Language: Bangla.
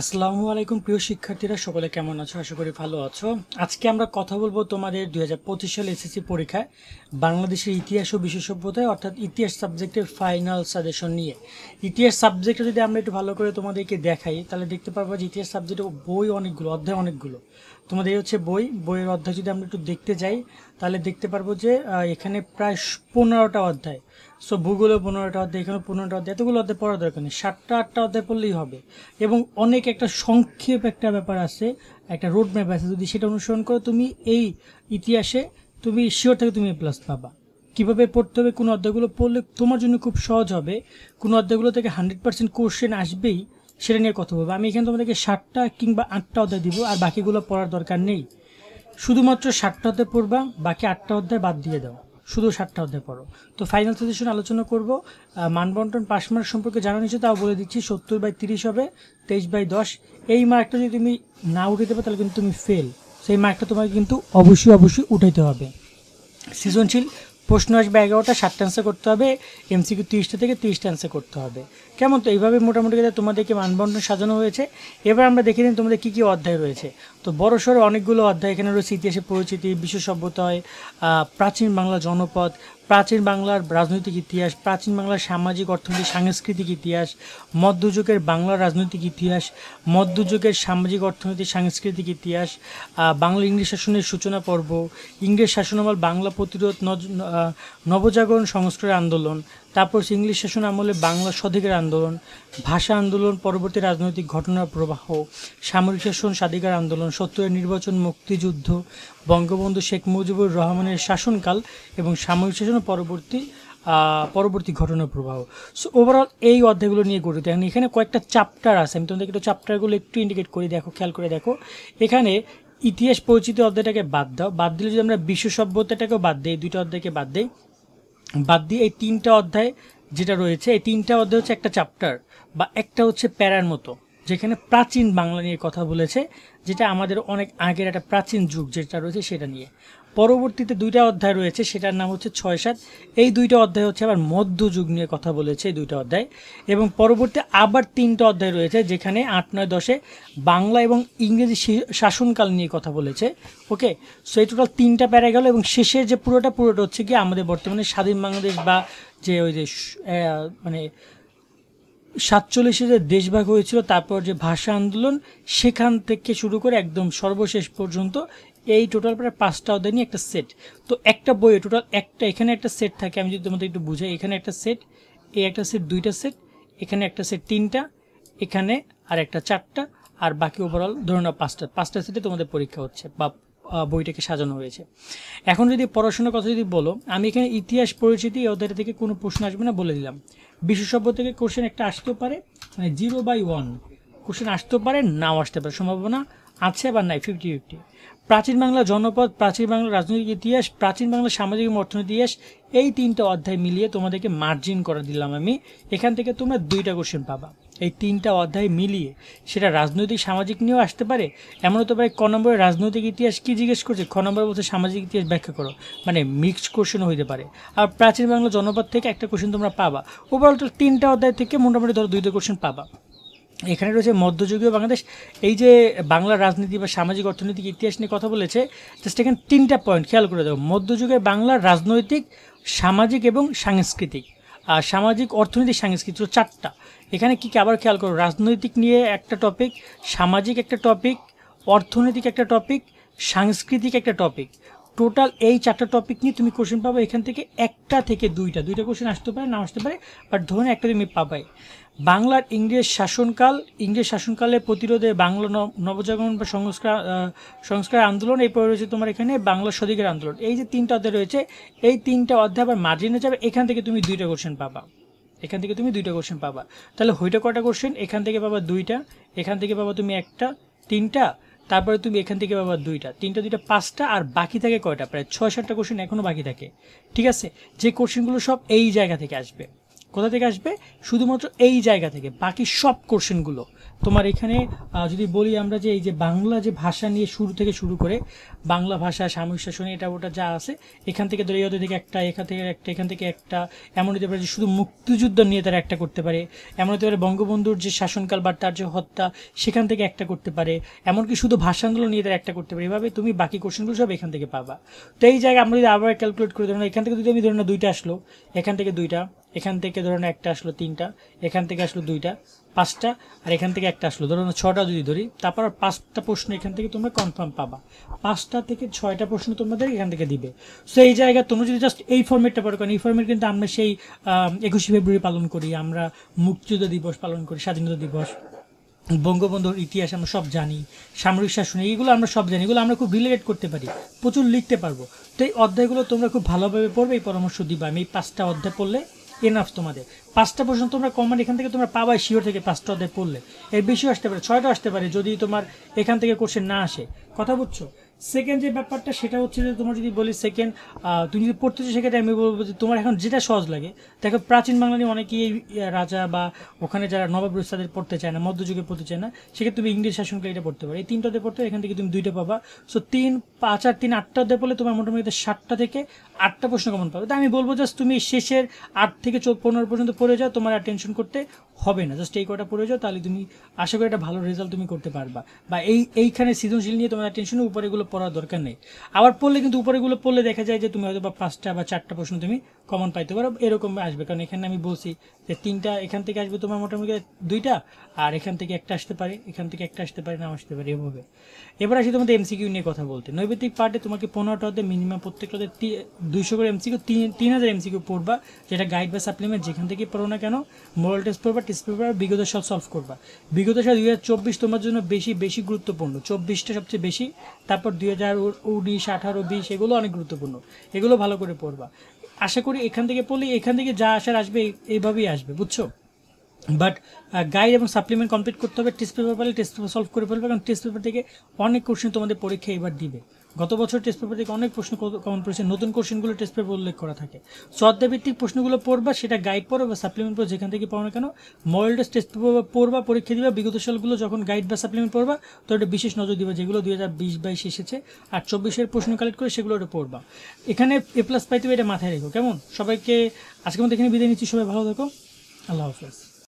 আসসালামু আলাইকুম প্রিয় শিক্ষার্থীরা, সকলে কেমন আছো? আশা করি ভালো আছো। আজকে আমরা কথা বলবো তোমাদের 2025 সালে এসএসসি পরীক্ষায় বাংলাদেশের ইতিহাস ও বিশ্ব সভ্যতায় অর্থাৎ ইতিহাস সাবজেক্টের ফাইনাল সাজেশন নিয়ে। ইতিহাস সাবজেক্টে যদি আমরা একটু ভালো করে তোমাদেরকে দেখাই তাহলে দেখতে পারবো যে ইতিহাস সাবজেক্টে বই অনেকগুলো, অধ্যায় অনেকগুলো। তোমাদের এই হচ্ছে বইয়ের অধ্যায় যদি আমরা একটু দেখতে যাই তাহলে দেখতে পারবো যে এখানে প্রায় 15টা অধ্যায়। সো ভূগোলে 15টা অধ্যায়, এখানে 15টা অধ্যায়, এতগুলো অধ্যায় পড়ার দরকার নেই, 7টা 8টা অধ্যায় পড়লেই হবে। এবং অনেক একটা সংক্ষেপ একটা ব্যাপার আছে, একটা রোড ম্যাপ আছে, যদি সেটা অনুসরণ করো তুমি এই ইতিহাসে তুমি শিওর থেকে তুমি প্লাস পাবা। কীভাবে পড়তে হবে, কোন অধ্যায়গুলো পড়লে তোমার জন্য খুব সহজ হবে, কোন অধ্যায়গুলো থেকে 100% কোশ্চেন আসবেই, সেটা নিয়ে কথা বলবো। আমি এখানে তোমাদেরকে 7টা কিংবা 8টা অধ্যায় দিব, আর বাকিগুলো পড়ার দরকার নেই। শুধুমাত্র 7টা অধ্যায় পড়বা, বাকি 8টা অধ্যায় বাদ দিয়ে দাও, শুধু 7টা অধ্যায় পড়ো। তো ফাইনাল সাজেশন আলোচনা করব। মানবন্টন পাস মার্ক সম্পর্কে জানা নিচ্ছে, তাও বলে দিচ্ছি 70/30 হবে, 23/10। এই মার্কটা যদি তুমি না উঠাইতে পারো তাহলে কিন্তু তুমি ফেল। সেই মার্কটা তোমাকে কিন্তু অবশ্যই উঠাইতে হবে। সৃজনশীল প্রশ্ন আসবে 11টা, 7টা অ্যান্সার করতে হবে। এমসিকিউ 30টা থেকে 30টা অ্যান্সার করতে হবে। কেমন? তো এইভাবে মোটামুটি তোমাদেরকে মানবন্টন সাজানো হয়েছে। এবার আমরা দেখে নিন তোমাদের কী কী অধ্যায় রয়েছে। তো বড়সড় অনেকগুলো অধ্যায় এখানে রয়েছে। ইতিহাসের পরিচিতি, বিশ্ব সভ্যতায়, প্রাচীন বাংলা জনপদ, প্রাচীন বাংলার রাজনৈতিক ইতিহাস, প্রাচীন বাংলার সামাজিক অর্থনৈতিক সাংস্কৃতিক ইতিহাস, মধ্যযুগের বাংলার রাজনৈতিক ইতিহাস, মধ্যযুগের সামাজিক অর্থনৈতিক সাংস্কৃতিক ইতিহাস, বাংলা ইংরেজ শাসনের সূচনা পর্ব, ইংরেজ শাসনামল বাংলা প্রতিরোধ, নবজাগরণ সংস্কারের আন্দোলন, তারপর ইংলিশ শাসন আমলে বাংলা স্বাধিকার আন্দোলন, ভাষা আন্দোলন, পরবর্তী রাজনৈতিক ঘটনার প্রবাহ, সামরিক শাসন স্বাধিকার আন্দোলন, 70-এর নির্বাচন, মুক্তিযুদ্ধ, বঙ্গবন্ধু শেখ মুজিবুর রহমানের শাসনকাল এবং সামরিক শাসন পরবর্তী ঘটনার প্রবাহ। সো ওভারঅল এই অধ্যায়গুলো নিয়ে গঠিত। এখানে কয়েকটা চ্যাপ্টার আছে, আমি তোমাদেরকে একটু চ্যাপ্টারগুলো একটু ইন্ডিকেট করে দেখো, খেয়াল করে দেখো। এখানে ইতিহাস পরিচিতি অধ্যায়টাকে বাদ দাও, বাদ দিলে যদি আমরা বিশ্ব সভ্যতাটাকেও বাদ দিই, এই দুইটা অধ্যায়কে বাদ দিয়ে এই 3টা অধ্যায় যেটা রয়েছে, এই 3টা অধ্যায় হচ্ছে একটা চ্যাপ্টার বা একটা হচ্ছে প্যারার মতো, যেখানে প্রাচীন বাংলা নিয়ে কথা বলেছে, যেটা আমাদের অনেক আগের একটা প্রাচীন যুগ যেটা রয়েছে সেটা নিয়ে। পরবর্তীতে 2টা অধ্যায় রয়েছে, সেটার নাম হচ্ছে 6-7। এই 2টা অধ্যায় হচ্ছে আবার মধ্যযুগ নিয়ে কথা বলেছে, এই 2টা অধ্যায়। এবং পরবর্তী আবার 3টা অধ্যায় রয়েছে, যেখানে 8, 9, 10-এ বাংলা এবং ইংরেজি শাসনকাল নিয়ে কথা বলেছে। ওকে, সো এই টোটাল 3টা প্যারা গেল। এবং শেষের যে পুরোটা হচ্ছে কি আমাদের বর্তমানে স্বাধীন বাংলাদেশ বা যে ওই যে মানে 47-এ যে দেশভাগ হয়েছিল, তারপর যে ভাষা আন্দোলন, সেখান থেকে শুরু করে একদম সর্বশেষ পর্যন্ত এই টোটাল প্রায় 5টা অধ্যায় নিয়ে একটা সেট। তো একটা বইয়ে টোটাল এখানে একটা সেট থাকে, আমি যদি তোমাদের একটু বুঝাই, এখানে একটা সেট, এই একটা সেট, 2টা সেট, এখানে একটা সেট 3টা, এখানে আর একটা 4টা, আর বাকি ওভারঅল ধরে নাও 5টা সেটে তোমাদের পরীক্ষা হচ্ছে বা বইটাকে সাজানো হয়েছে। এখন যদি পড়াশোনার কথা যদি বলো, আমি এখানে ইতিহাস পরিচিতি এই অধ্যায় থেকে কোনো প্রশ্ন আসবে না বলে দিলাম। বিশ্ব সভ্যতা থেকে কোশ্চেন একটা আসতেও পারে, মানে 0/1 কোশ্চেন আসতেও পারে, নাও আসতে পারে, সম্ভাবনা আছে বা নাই, 50-50। প্রাচীন বাংলা জনপদ, প্রাচীন বাংলা রাজনৈতিক ইতিহাস, প্রাচীন বাংলা সামাজিক এবং অর্থনৈতিক ইতিহাস, এই 3টা অধ্যায় মিলিয়ে তোমাদেরকে মার্জিন করে দিলাম আমি। এখান থেকে তোমরা 2টা কোশ্চেন পাবা এই 3টা অধ্যায় মিলিয়ে। সেটা রাজনৈতিক সামাজিক নিয়েও আসতে পারে, এমন হতে পারে ক নম্বরে রাজনৈতিক ইতিহাস কি জিজ্ঞেস করছে, খ নম্বরে বলছে সামাজিক ইতিহাস ব্যাখ্যা করো, মানে মিক্সড কোশ্চেনও হইতে পারে। আর প্রাচীন বাংলা জনপদ থেকে একটা কোশ্চেন তোমরা পাবা। ওভারঅল 3টা অধ্যায় থেকে মোটামুটি ধরো 2টা কোশ্চেন পাবা। এখানে রয়েছে মধ্যযুগীয় বাংলাদেশ, এই যে বাংলার রাজনীতি বা সামাজিক অর্থনৈতিক ইতিহাস নিয়ে কথা বলেছে, জাস্ট এখানে 3টা পয়েন্ট খেয়াল করে দেবো। মধ্যযুগের বাংলার রাজনৈতিক, সামাজিক এবং সাংস্কৃতিক, আর সামাজিক অর্থনৈতিক সাংস্কৃতিক 4টা। এখানে কী কী আবার খেয়াল করো, রাজনৈতিক নিয়ে একটা টপিক, সামাজিক একটা টপিক, অর্থনৈতিক একটা টপিক, সাংস্কৃতিক একটা টপিক। টোটাল এই 4টা টপিক নিয়ে তুমি কোশ্চেন পাবে। এখান থেকে একটা থেকে 2টা কোশ্চেন আসতে পারে, না আসতে পারে, বাট ধরুন একটা তুমি পাবাই। বাংলার ইংরেজ শাসনকালের প্রতিরোধে বাংলা নবজাগরণ বা সংস্কার আন্দোলন, এই পরে রয়েছে তোমার এখানে বাংলা স্বাধিকার আন্দোলন। এই যে 3টা অধ্যায় রয়েছে, এই 3টা অধ্যায় আবার মার্জিনে যাবে, এখান থেকে তুমি 2টা কোশ্চেন পাবা। তাহলে হইটা কটা কোশ্চেন, এখান থেকে পাবা 2টা, এখান থেকে পাবা তুমি একটা, 3টা, তারপরে তুমি এখান থেকে পাবা 2টা, 3টা 2টা 5টা, আর বাকি থাকে কয়টা, প্রায় 6-7টা কোশ্চেন এখনও বাকি থাকে। ঠিক আছে, যে কোশ্চেনগুলো সব এই জায়গা থেকে আসবে। কোথা থেকে আসবে? শুধুমাত্র এই জায়গা থেকে। বাকি সব কোশ্চেনগুলো তোমার এখানে যদি বলি আমরা যে এই যে বাংলা যে ভাষা নিয়ে শুরু থেকে শুরু করে বাংলা ভাষা, সাময়িক শাসন, এটা ওটা যা আছে, এখান থেকে ধরে থেকে একটা, এখান থেকে একটা, এমন হতে পারে যে শুধু মুক্তিযুদ্ধ নিয়ে তারা একটা করতে পারে, এমন হতে পারে বঙ্গবন্ধুর যে শাসনকাল বা তার যে হত্যা সেখান থেকে একটা করতে পারে, এমনকি শুধু ভাষা আন্দোলন নিয়ে তারা একটা করতে পারে। এভাবে তুমি বাকি কোশ্চেনগুলো সব এখান থেকে পাবা। তো এই জায়গায় আমরা যদি আবার ক্যালকুলেট করে ধরুন এখান থেকে যদি আমি ধরুন দুইটা আসলো, এখান থেকে দুইটা, এখান থেকে ধরুন একটা আসলো তিনটা, এখান থেকে আসলো দুইটা, পাঁচটা, আর এখান থেকে একটা আসলো, ধরুন ছটা যদি ধরি, তারপর 5টা প্রশ্ন এখান থেকে তোমরা কনফার্ম পাবা। 5টা থেকে 6টা প্রশ্ন তোমাদের এখান থেকে দিবে। সো এই জায়গায় তোমরা যদি জাস্ট এই ফর্মেটটা পড়ো, কারণ এই ফর্মেট কিন্তু আমরা সেই 21শে ফেব্রুয়ারি পালন করি, আমরা মুক্তিযুদ্ধ দিবস পালন করি, স্বাধীনতা দিবস, বঙ্গবন্ধুর ইতিহাস আমরা সব জানি, সামরিক শাসন, এইগুলো আমরা সব জানি, এগুলো আমরা খুব রিলেট করতে পারি, প্রচুর লিখতে পারবো। তো এই অধ্যায়গুলো তোমরা খুব ভালোভাবে পড়বে, এই পরামর্শ দিবা। আমি এই 5টা অধ্যায় পড়লে এনাফ তোমাদের। 5টা প্রশ্ন তোমরা কমন এখান থেকে তোমরা পাবাই শিওর থেকে, 5টা অধ্যায় পড়লে। এর বেশিও আসতে পারে, 6টা আসতে পারে যদি তোমার এখান থেকে কোশ্চেন না আসে। কথা বুঝছো? সেকেন্ড যে ব্যাপারটা সেটা হচ্ছে যে তোমার যদি বলি সেকেন্ড, তুমি যদি পড়তে চাও সেক্ষেত্রে আমি বলবো যে তোমার এখন যেটা সহজ লাগে। দেখো প্রাচীন বাংলা নিয়ে অনেকেই রাজা বা ওখানে যারা নবাব তাদের পড়তে চায় না, মধ্যযুগে পড়তে চায় না, সেক্ষেত্রে তুমি ইংরেজ শাসনকাল এটা পড়তে পারো। এই 3টাতে পড়তে এখান থেকে তুমি 2টা পাবা। সো 3, 5 আর 3 8টা অধ্যায় পড়লে তোমার মোটামুটি 7টা থেকে 8টা প্রশ্ন কমন পাবে। তাই আমি বলবো জাস্ট তুমি শেষের 8 থেকে 15 পর্যন্ত পড়ে যাও, তোমার আর টেনশন করতে হবে না। জাস্ট এই কটা পড়ে যাও, তাহলে তুমি আশা করি একটা ভালো রেজাল্ট তুমি করতে পারবা। বা এইখানে সৃজনশীল নিয়ে তোমার টেনশন, উপরেগুলো পড়ার দরকার নেই। আবার পড়লে কিন্তু উপরেগুলো পড়লে দেখা যায় যে তুমি হয়তো বা 5টা বা 4টা প্রশ্ন তুমি কমন পাইতে পারো, এরকম আসবে। কারণ এখানে আমি বলছি যে 3টা এখান থেকে আসবে তোমার মোটামুটি 2টা, আর এখান থেকে একটা আসতে পারে, এখান থেকে একটা আসতে পারে, না আসতে পারে, এভাবে। এবার আসি তোমাদের এমসিকিউ নিয়ে কথা বলতে। নৈবেদিক পার্টে তোমাকে 15টা অধ্যায় মিনিমাম প্রত্যেকটাতে 200 করে এমসিকিউ, 3000 এমসিকিউ পড়বা, যেটা গাইড বা সাপ্লিমেন্ট যেখান থেকে পড়ো না কেন, মোরাল টেস্ট পড়বা, টেস্ট পেপার, বিগত সাল সলভ করবা। বিগত সাল 2024 তোমার জন্য বেশি গুরুত্বপূর্ণ, 24টা সবচেয়ে বেশি, তারপর 2019, 18, 20 এগুলো অনেক গুরুত্বপূর্ণ, এগুলো ভালো করে পড়বা। আশা করি এখান থেকে পড়লে এখান থেকে যা আসার আসবে এইভাবেই আসবে, বুঝছো? বাট গাইড এবং সাপ্লিমেন্ট কমপ্লিট করতে হবে। টেস্ট পেপার পারলে টেস্ট পেপার সলভ করে ফেলবে, কারণ টেস্ট পেপার থেকে অনেক কোশ্চেন তোমাদের পরীক্ষা এবার দিবে। গত বছর টেস্ট পেপার থেকে অনেক প্রশ্ন কমন পড়েছে, নতুন কোশ্চেনগুলো টেস্ট পেপার উল্লেখ করা থাকে। সো অধ্যায়ভিত্তিক প্রশ্নগুলো পড়বা, সেটা গাইড পড়ো বা সাপ্লিমেন্ট পড়ো, যেখান থেকে পাও না কেন, মডেল টেস্ট পেপার পড়বা, পরীক্ষা দিবা। বিগত সালগুলো যখন গাইড বা সাপ্লিমেন্ট পড়বা তো এটা বিশেষ নজর দিবা, যেগুলো 2020-22 এসেছে আর 24-এর প্রশ্ন কালেক্ট করে সেগুলো ওটা পড়বা। এখানে A+ পাইতে এটা মাথায় রেখো, কেমন? সবাইকে আজকের মধ্যে এখানে বিদায় নিচ্ছি, সবাই ভালো থাকো, আল্লাহ হাফেজ।